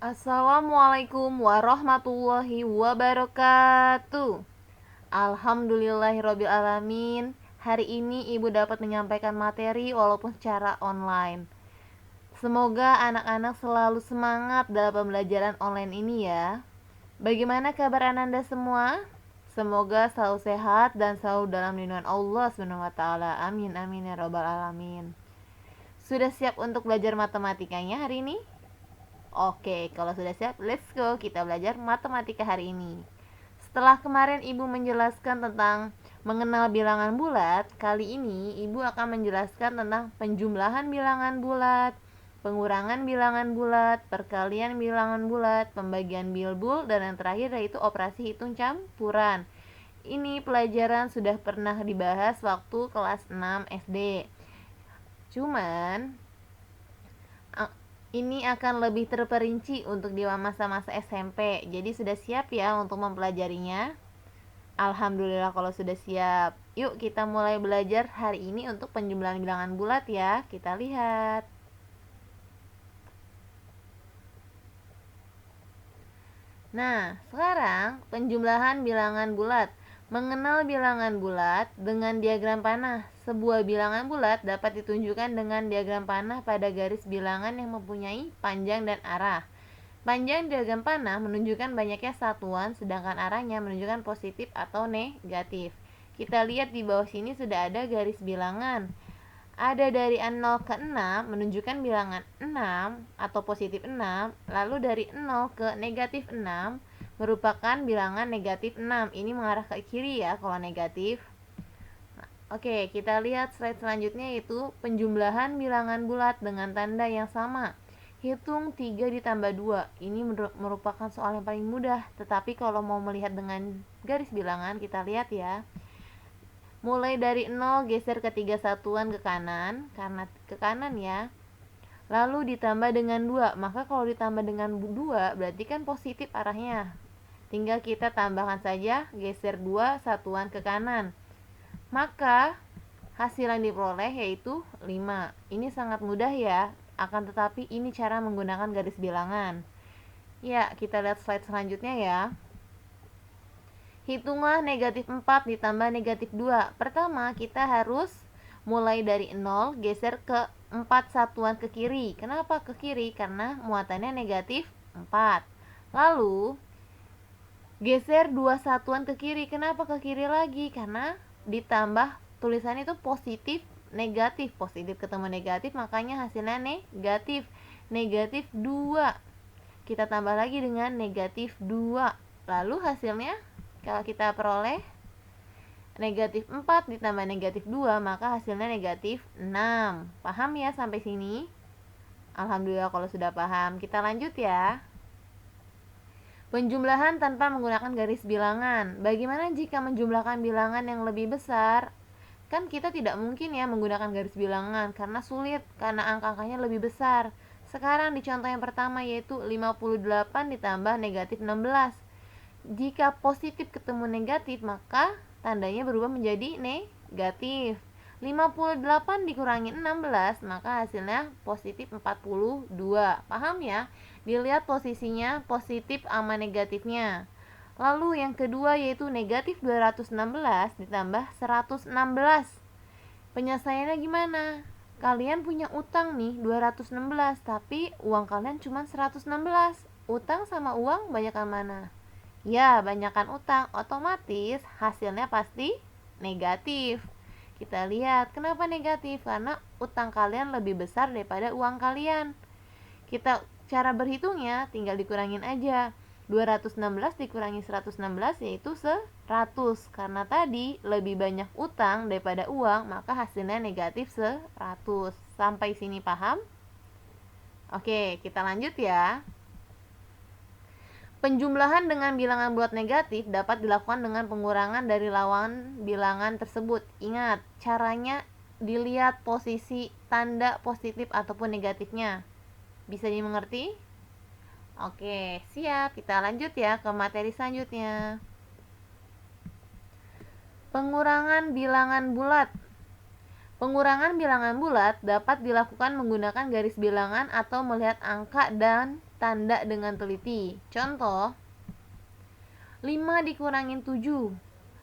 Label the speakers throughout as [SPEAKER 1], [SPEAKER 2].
[SPEAKER 1] Assalamualaikum warahmatullahi wabarakatuh. Alhamdulillahirrabbilalamin. Hari ini ibu dapat menyampaikan materi walaupun secara online. Semoga anak-anak selalu semangat dalam pembelajaran online ini ya. Bagaimana kabar Ananda semua? Semoga selalu sehat dan selalu dalam lindungan Allah SWT. Amin amin ya rabbal alamin. Sudah siap untuk belajar matematikanya hari ini? Oke, kalau sudah siap, let's go. Kita belajar matematika hari ini. Setelah kemarin ibu menjelaskan tentang mengenal bilangan bulat, kali ini ibu akan menjelaskan tentang penjumlahan bilangan bulat, pengurangan bilangan bulat, perkalian bilangan bulat, pembagian bilbul, dan yang terakhir yaitu operasi hitung campuran. Ini pelajaran sudah pernah dibahas waktu kelas 6 SD. Cuman ini akan lebih terperinci untuk di masa-masa SMP. Jadi sudah siap ya untuk mempelajarinya? Alhamdulillah kalau sudah siap. Yuk kita mulai belajar hari ini untuk penjumlahan bilangan bulat ya. Kita lihat. Nah, sekarang penjumlahan bilangan bulat. Mengenal bilangan bulat dengan diagram panah. Sebuah bilangan bulat dapat ditunjukkan dengan diagram panah pada garis bilangan yang mempunyai panjang dan arah. Panjang diagram panah menunjukkan banyaknya satuan, sedangkan arahnya menunjukkan positif atau negatif. Kita lihat di bawah sini sudah ada garis bilangan. Ada dari 0 ke 6 menunjukkan bilangan 6 atau positif 6, lalu dari 0 ke negatif 6 merupakan bilangan negatif 6. Ini mengarah ke kiri ya kalau negatif. Oke, kita lihat slide selanjutnya yaitu penjumlahan bilangan bulat dengan tanda yang sama. Hitung 3 ditambah 2. Ini merupakan soal yang paling mudah, tetapi kalau mau melihat dengan garis bilangan, kita lihat ya. Mulai dari 0 geser ke 3 satuan ke kanan, karena ke kanan ya. Lalu ditambah dengan 2. Maka kalau ditambah dengan 2 berarti kan positif arahnya. Tinggal kita tambahkan saja geser 2 satuan ke kanan. Maka hasil yang diperoleh yaitu 5. Ini sangat mudah ya. Akan tetapi ini cara menggunakan garis bilangan. Ya, kita lihat slide selanjutnya ya. Hitunglah negatif 4 ditambah negatif 2. Pertama, kita harus mulai dari 0, geser ke 4 satuan ke kiri. Kenapa ke kiri? Karena muatannya negatif 4. Lalu, geser 2 satuan ke kiri. Kenapa ke kiri lagi? Karena ditambah tulisannya itu positif negatif. Positif ketemu negatif, makanya hasilnya negatif. Negatif 2. Kita tambah lagi dengan negatif 2. Lalu hasilnya kalau kita peroleh negatif 4 ditambah negatif 2, maka hasilnya negatif 6. Paham ya sampai sini? Alhamdulillah kalau sudah paham. Kita lanjut ya. Penjumlahan tanpa menggunakan garis bilangan. Bagaimana jika menjumlahkan bilangan yang lebih besar? Kan kita tidak mungkin ya menggunakan garis bilangan karena sulit, karena angka-angkanya lebih besar. Sekarang di contoh yang pertama yaitu 58 ditambah negatif 16. Jika positif ketemu negatif, maka tandanya berubah menjadi negatif. 58 dikurangi 16, maka hasilnya positif 42. Paham ya? Dilihat posisinya positif sama negatifnya. Lalu yang kedua yaitu negatif 216 ditambah 116. Penyelesaiannya gimana? Kalian punya utang nih 216, tapi uang kalian cuma 116. Utang sama uang banyakan mana? Ya, banyakan utang, otomatis hasilnya pasti negatif. Kita lihat kenapa negatif, karena utang kalian lebih besar daripada uang kalian. Cara berhitungnya tinggal dikurangin aja. 216 dikurangi 116 yaitu 100. Karena tadi lebih banyak utang daripada uang, maka hasilnya negatif 100. Sampai sini paham? Oke, kita lanjut ya. Penjumlahan dengan bilangan bulat negatif dapat dilakukan dengan pengurangan dari lawan bilangan tersebut. Ingat, caranya dilihat posisi tanda positif ataupun negatifnya. Bisa dimengerti? Oke, siap. Kita lanjut ya ke materi selanjutnya. Pengurangan bilangan bulat. Pengurangan bilangan bulat dapat dilakukan menggunakan garis bilangan atau melihat angka dan tanda dengan teliti. Contoh, 5 dikurangin 7.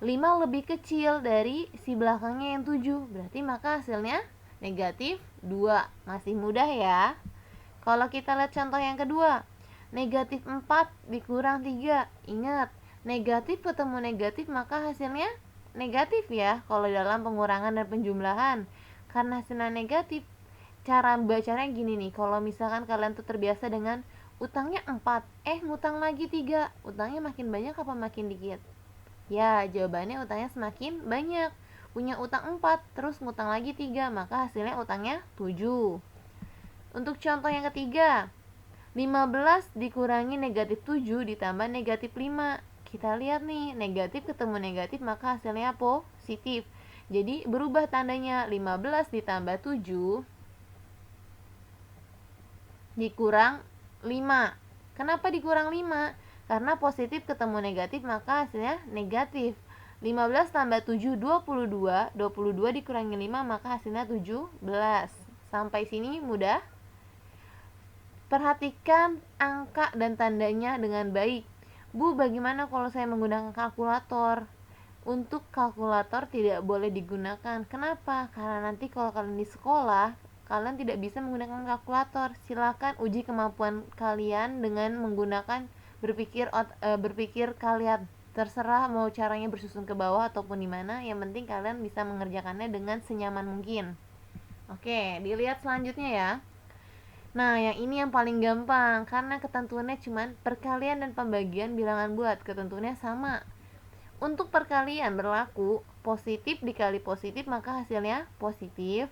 [SPEAKER 1] 5 lebih kecil dari si belakangnya yang 7. Berarti maka hasilnya negatif 2. Masih mudah ya. Kalau kita lihat contoh yang kedua, negatif 4 dikurang 3. Ingat, negatif ketemu negatif maka hasilnya negatif ya kalau dalam pengurangan dan penjumlahan. Karena hasilnya negatif, cara bacanya gini nih, kalau misalkan kalian tuh terbiasa dengan utangnya 4, ngutang lagi 3, utangnya makin banyak apa makin dikit? Ya, jawabannya utangnya semakin banyak. Punya utang 4, terus ngutang lagi 3, maka hasilnya utangnya 7. Untuk contoh yang ketiga, 15 dikurangi negatif 7 ditambah negatif 5. Kita lihat nih, negatif ketemu negatif maka hasilnya positif. Jadi berubah tandanya, 15 ditambah 7 dikurang 5. Kenapa dikurang 5? Karena positif ketemu negatif maka hasilnya negatif. 15 tambah 7 22, 22 dikurangi 5 maka hasilnya 17. Sampai sini mudah? Perhatikan angka dan tandanya dengan baik. Bu, bagaimana kalau saya menggunakan kalkulator? Untuk kalkulator tidak boleh digunakan. Kenapa? Karena nanti kalau kalian di sekolah, kalian tidak bisa menggunakan kalkulator. Silakan uji kemampuan kalian dengan menggunakan berpikir kalian. Terserah mau caranya bersusun ke bawah ataupun di mana, yang penting kalian bisa mengerjakannya dengan senyaman mungkin. Oke, dilihat selanjutnya ya. Nah, yang ini yang paling gampang karena ketentuannya cuma perkalian dan pembagian bilangan bulat. Ketentuannya sama. Untuk perkalian berlaku positif dikali positif maka hasilnya positif.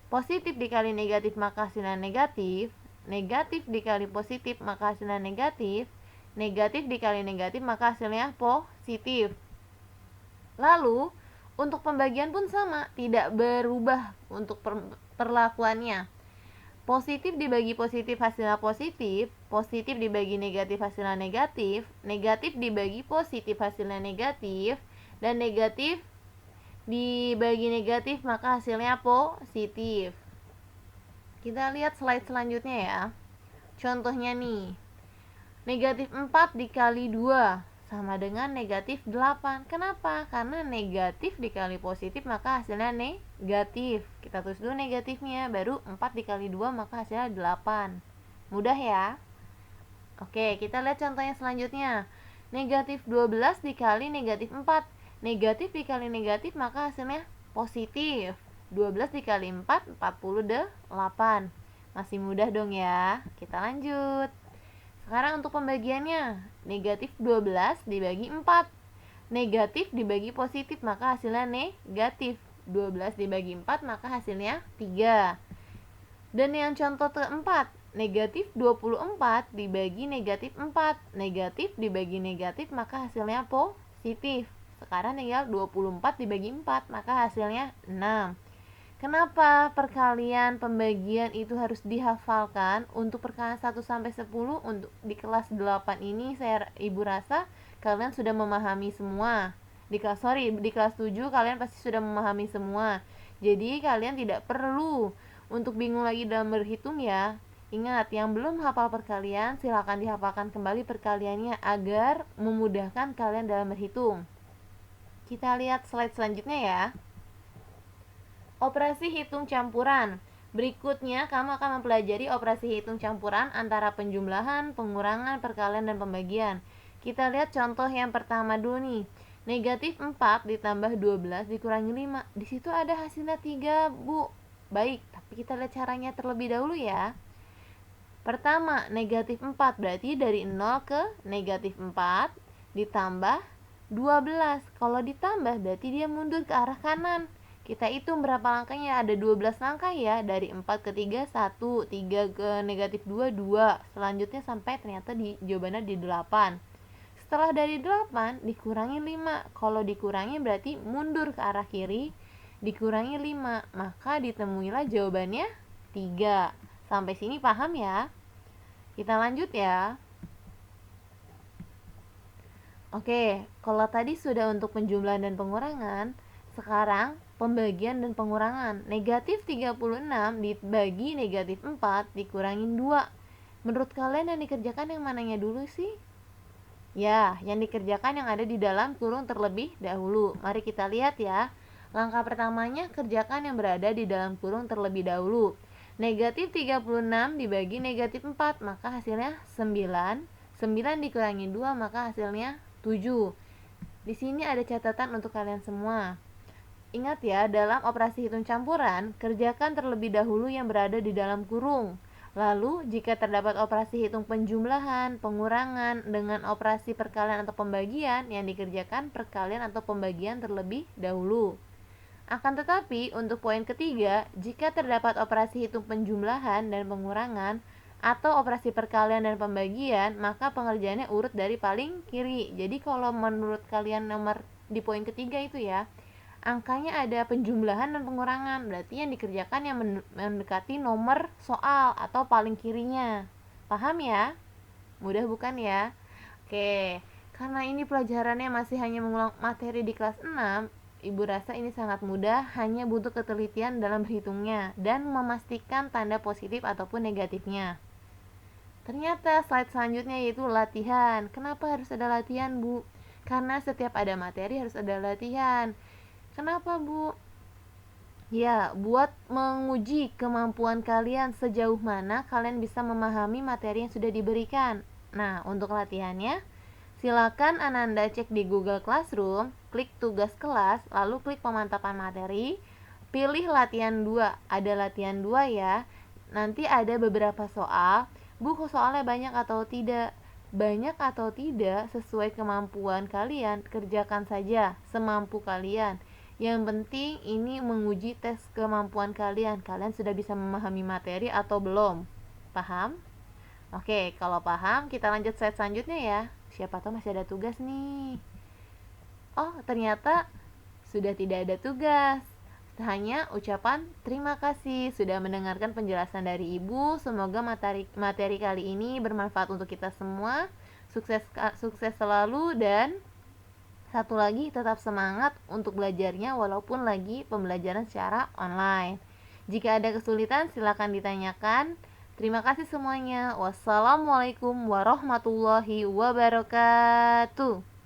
[SPEAKER 1] Positif dikali negatif maka hasilnya negatif. Negatif dikali positif maka hasilnya negatif. Negatif dikali negatif maka hasilnya positif. Lalu, untuk pembagian pun sama, tidak berubah untuk perlakuannya. Positif dibagi positif hasilnya positif, positif dibagi negatif hasilnya negatif, negatif dibagi positif hasilnya negatif, dan negatif dibagi negatif maka hasilnya positif. Kita lihat slide selanjutnya ya. Contohnya nih, negatif 4 dikali 2 sama dengan negatif 8. Kenapa? Karena negatif dikali positif maka hasilnya negatif. Kita tulis dulu negatifnya, baru 4 dikali 2 maka hasilnya 8. Mudah ya? Oke, kita lihat contoh yang selanjutnya. Negatif 12 dikali negatif 4. Negatif dikali negatif maka hasilnya positif. 12 dikali 4, 48. Masih mudah dong ya. Kita lanjut. Sekarang untuk pembagiannya, negatif 12 dibagi 4. Negatif dibagi positif maka hasilnya negatif. 12 dibagi 4 maka hasilnya 3. Dan yang contoh keempat, negatif 24 dibagi negatif 4. Negatif dibagi negatif maka hasilnya positif. Sekarang tinggal 24 dibagi 4 maka hasilnya 6. Kenapa perkalian pembagian itu harus dihafalkan? Untuk perkalian 1 sampai 10 untuk di kelas 8 ini Ibu rasa kalian sudah memahami semua. Di kelas 7 kalian pasti sudah memahami semua. Jadi kalian tidak perlu untuk bingung lagi dalam berhitung ya. Ingat, yang belum hafal perkalian silakan dihafalkan kembali perkaliannya agar memudahkan kalian dalam berhitung. Kita lihat slide selanjutnya ya. Operasi hitung campuran. Berikutnya kamu akan mempelajari operasi hitung campuran antara penjumlahan, pengurangan, perkalian, dan pembagian. Kita lihat contoh yang pertama dulu nih. Negatif 4 ditambah 12 dikurangi 5. Di situ ada hasilnya 3, Bu. Baik, tapi kita lihat caranya terlebih dahulu ya. Pertama, negatif 4 berarti dari 0 ke negatif 4 ditambah 12. Kalau ditambah berarti dia mundur ke arah kanan. Kita hitung berapa langkahnya, ada 12 langkah ya. Dari 4 ke 3, 1, 3 ke negatif 2, 2. Selanjutnya sampai ternyata jawabannya di 8. Setelah dari 8, dikurangi 5. Kalau dikurangi berarti mundur ke arah kiri, dikurangi 5. Maka ditemuilah jawabannya 3. Sampai sini paham ya? Kita lanjut ya. Oke, kalau tadi sudah untuk penjumlahan dan pengurangan, Sekarang pembagian dan pengurangan. Negatif 36 dibagi negatif 4 dikurangin 2. Menurut kalian yang dikerjakan yang mananya dulu sih? Ya, yang dikerjakan yang ada di dalam kurung terlebih dahulu. Mari kita lihat ya. Langkah pertamanya, kerjakan yang berada di dalam kurung terlebih dahulu. Negatif 36 dibagi negatif 4, maka hasilnya 9. 9 dikurangi 2, maka hasilnya 7. Di sini ada catatan untuk kalian semua. Ingat ya, dalam operasi hitung campuran, kerjakan terlebih dahulu yang berada di dalam kurung. Lalu, jika terdapat operasi hitung penjumlahan, pengurangan dengan operasi perkalian atau pembagian, yang dikerjakan perkalian atau pembagian terlebih dahulu. Akan tetapi, untuk poin ketiga, jika terdapat operasi hitung penjumlahan dan pengurangan atau operasi perkalian dan pembagian, maka pengerjaannya urut dari paling kiri. Jadi kalau menurut kalian nomor di poin ketiga itu ya, angkanya ada penjumlahan dan pengurangan, berarti yang dikerjakan yang mendekati nomor soal atau paling kirinya. Paham ya? Mudah bukan ya? Oke, karena ini pelajarannya masih hanya mengulang materi di kelas 6, Ibu rasa ini sangat mudah, hanya butuh ketelitian dalam berhitungnya dan memastikan tanda positif ataupun negatifnya. Ternyata slide selanjutnya yaitu latihan. Kenapa harus ada latihan, Bu? Karena setiap ada materi harus ada latihan. Kenapa, Bu? Ya, buat menguji kemampuan kalian sejauh mana kalian bisa memahami materi yang sudah diberikan. Nah, untuk latihannya, silakan Ananda cek di Google Classroom, klik tugas kelas, lalu klik pemantapan materi, pilih latihan 2. Ada latihan 2 ya. Nanti ada beberapa soal. Bu, soalnya banyak atau tidak? Banyak atau tidak sesuai kemampuan kalian, kerjakan saja semampu kalian. Yang penting ini menguji tes kemampuan kalian. Kalian sudah bisa memahami materi atau belum? Paham? Oke, kalau paham kita lanjut slide selanjutnya ya. Siapa tahu masih ada tugas nih. Oh, ternyata sudah tidak ada tugas. Hanya ucapan terima kasih sudah mendengarkan penjelasan dari Ibu. Semoga materi kali ini bermanfaat untuk kita semua. Sukses selalu dan satu lagi, tetap semangat untuk belajarnya walaupun lagi pembelajaran secara online. Jika ada kesulitan, silakan ditanyakan. Terima kasih semuanya. Wassalamualaikum warahmatullahi wabarakatuh.